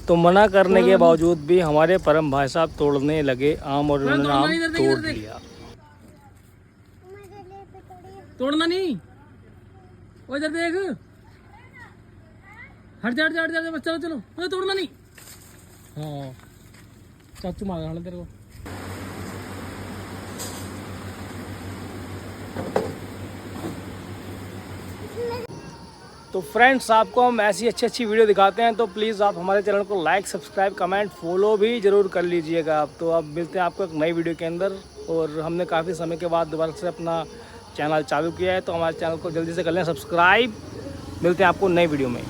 तो मना करने के बावजूद भी हमारे परम भाई साहब तोड़ने लगे आम और उन्होंने आम तोड़ लिया। तोड़ना नहीं, वो इधर देख, हट जा बच्चा, चलो तोड़ना नहीं। हाँ चाचू मार रहा तेरे को। तो फ्रेंड्स आपको हम ऐसी अच्छी वीडियो दिखाते हैं, तो प्लीज़ आप हमारे चैनल को लाइक, सब्सक्राइब, कमेंट, फॉलो भी ज़रूर कर लीजिएगा आप। तो अब मिलते हैं आपको एक नई वीडियो के अंदर, और हमने काफ़ी समय के बाद दोबारा से अपना चैनल चालू किया है, तो हमारे चैनल को जल्दी से कर लें सब्सक्राइब। मिलते हैं आपको नई वीडियो में।